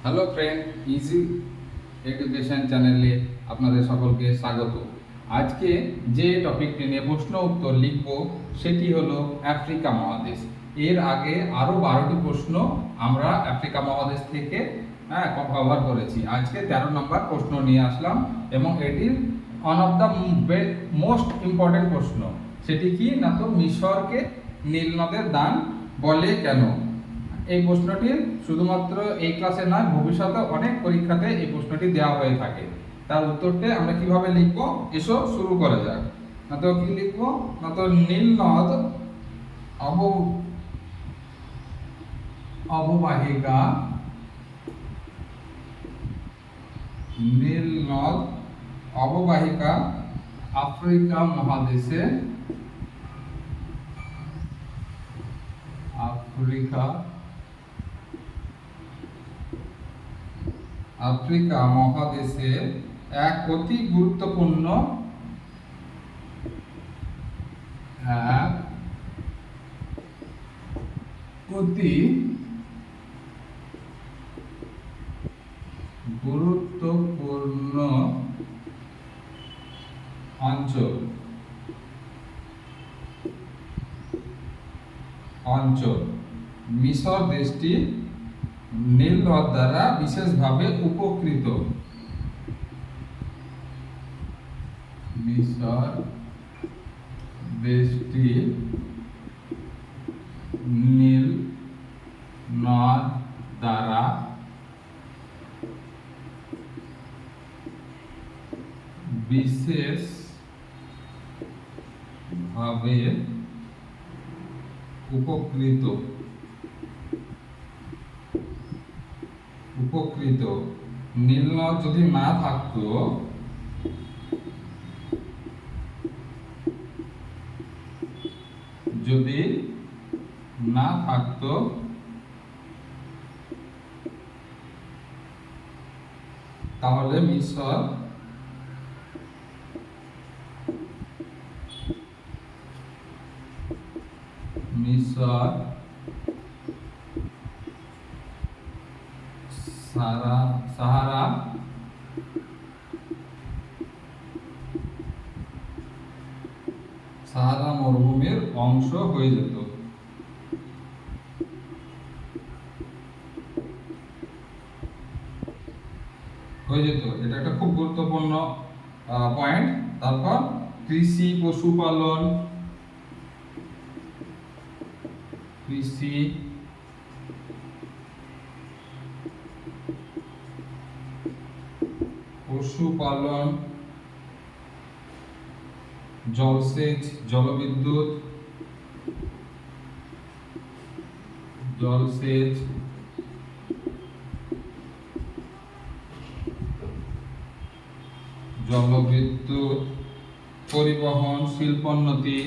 Hello friend, easy education চ্যানেলে আপনাদের সকলকে স্বাগত। আজকে যে টপিকটি নিয়ে প্রশ্ন উত্তর লিখব সেটি হলো আফ্রিকা মহাদেশ। এর আগে আরও 12টি প্রশ্ন আমরা আফ্রিকা মহাদেশ থেকে কভার করেছি। আজকে 13 নম্বর প্রশ্ন নিয়ে আসলাম এবং এটির one of the most important প্রশ্ন। সেটি কি না, তো মিশরকে নীল নদের দান বলে কেন? এই প্রশ্নটি শুধুমাত্র এই ক্লাসে নয়, ভবিষ্যতে অনেক পরীক্ষাতে এই প্রশ্নটি দেওয়া হয়ে থাকে। তার উত্তরটি আমরা কিভাবে লিখব, এসো শুরু করা যাক। না তো কি লিখব, না তো নীল নদ অববাহিকা, নীল নদ অববাহিকা আফ্রিকা মহাদেশে, আফ্রিকা মহাদেশে এক অতি গুরুত্বপূর্ণ অঞ্চল। মিশর দেশটি নীল নদ দ্বারা বিশেষভাবে উপকৃত। মিশর দেশটি নীল নদ দ্বারা বিশেষভাবে উপকৃত। নীল নদ যদি না থাকতো, তাহলে মিশর সাহারা মরুভূমির অংশ হয়ে যেত। এটা একটা খুব গুরুত্বপূর্ণ পয়েন্ট। তারপর কৃষি, পশুপালন, জলসেচ, জলবিদ্যুৎ, পরিবহন, শিল্পোন্নতি,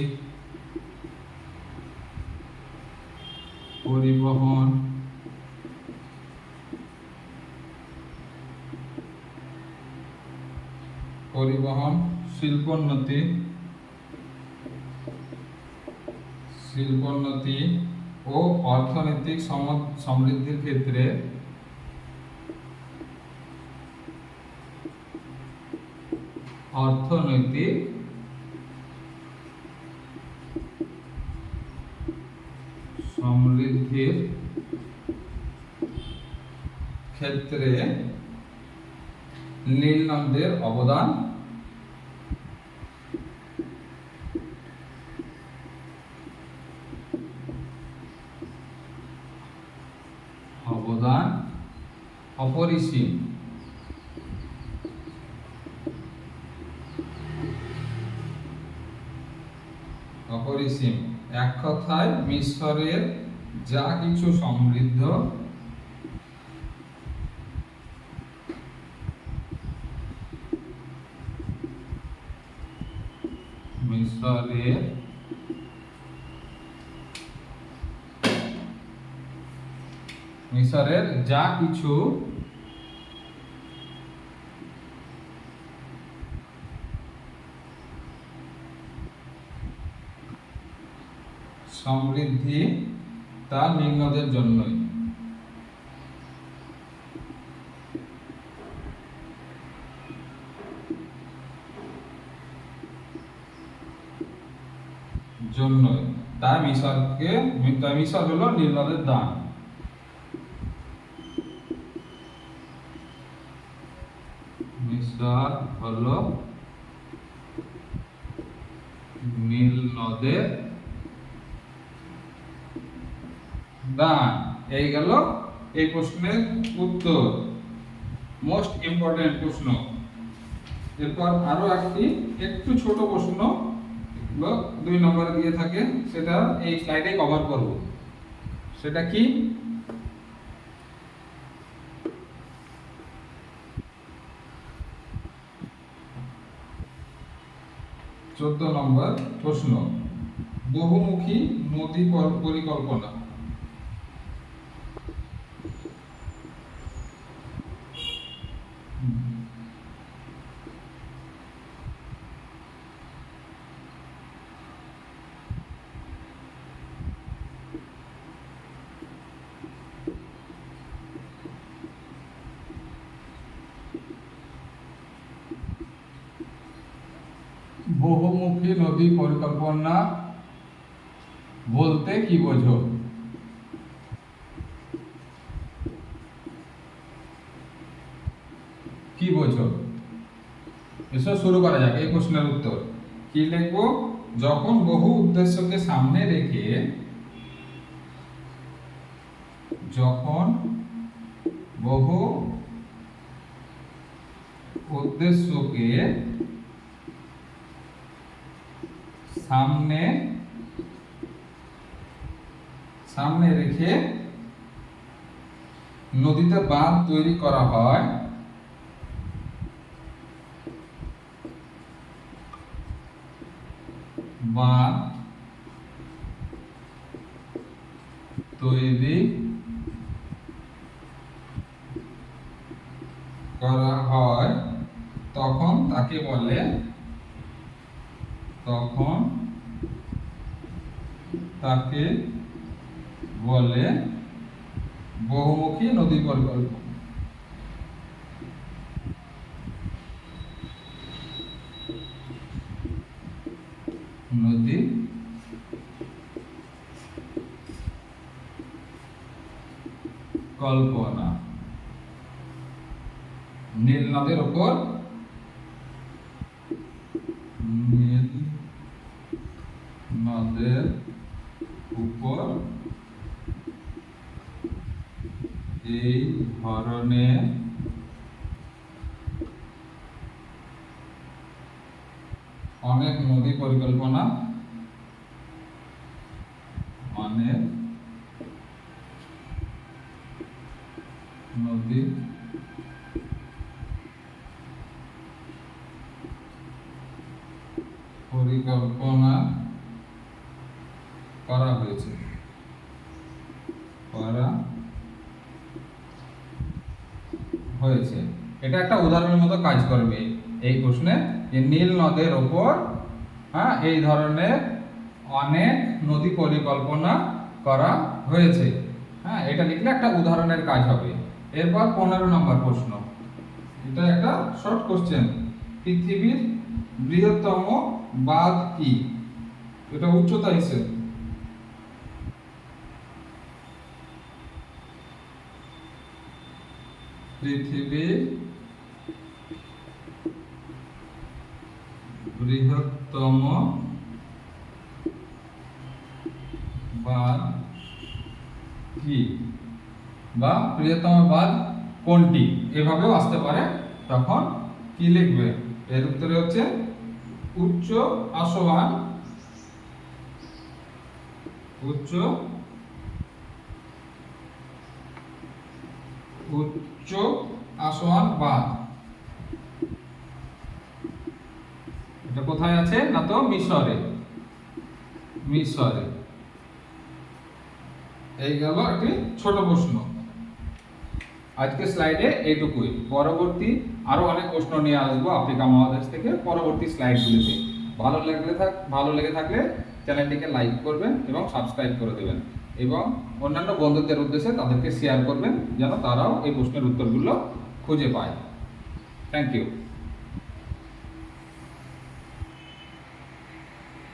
শিল্পোন্নতি ও অর্থনৈতিক সমৃদ্ধির ক্ষেত্রে নীল নদের অবদান অপরিসীম। এক কথায় মিশরের যা কিছু সমৃদ্ধ, মিশরের যা কিছু সমৃদ্ধি তা নীল নদের জন্যই। জন্যই। তাই মিশর হলো নীল নদের দান। মিশর হলো নীল নদের দান। এই গেল এই প্রশ্নের উত্তর, মোস্ট ইম্পর্টেন্ট প্রশ্ন। এরপর আরো একটু ছোট প্রশ্ন 2 নম্বরে দিয়ে থাকে, সেটা এই স্লাইডে কভার করব। সেটা কি? 14 নম্বর প্রশ্ন, বহুমুখী নদী পরিকল্পনা। বহুমুখী নদী পরিকল্পনা বলতে কি বোঝো? কি বোঝো? এসব শুরু করা যাক। এই প্রশ্নের উত্তর কি লিখবো? যখন বহু উদ্দেশ্যকে সামনে রেখে, যখন বহু উদ্দেশ্যকে সামনে রেখে নদীতে বাঁধ তৈরি করা হয়, বাঁধ তৈরি করা হয়, তখন তাকে বলে বহুমুখী নদী পরিকল্পনা। নদী কল্পনা। নীল নদের উপর এই ধরনের অনেক নদী পরিকল্পনা, অনেক নদী পরিকল্পনা করা হয়েছে। এটা একটা উদাহরণের মতো কাজ করবে এই প্রশ্নে, যে নীল নদের ওপর এই ধরনের অনেক নদী পরিকল্পনা করা হয়েছে। এটা লিখলে একটা উদাহরণের কাজ হবে। এরপর 15 নম্বর প্রশ্ন, এটা একটা শর্ট কোশ্চেন। পৃথিবীর বৃহত্তম বাঁধ কি? এটা উচ্চতা হিসেবে। পৃথিবীর বৃহত্তম বাঁধ কি, বা বৃহত্তম বাঁধ কোনটি, এভাবেও আসতে পারে। তখন কি লিখবে? এর উত্তরে হচ্ছে উচ্চ আসোয়ান বাঁধ। এটা কোথায় আছে? না তো মিশরে। এই গেল একটি ছোট প্রশ্ন। আজকে স্লাইডে এইটুকুই। পরবর্তী আরো অনেক প্রশ্ন নিয়ে আসবো আফ্রিকা মহাদেশ থেকে পরবর্তী স্লাইডগুলিতে। ভালো লেগে থাকলে চ্যানেলটিকে লাইক করবেন এবং সাবস্ক্রাইব করে দেবেন, এবং অন্যান্য বন্ধুদের উদ্দেশ্যে তাদেরকে শেয়ার করবেন, যেন তারাও এই প্রশ্নের উত্তরগুলো খুঁজে পায়। Thank you.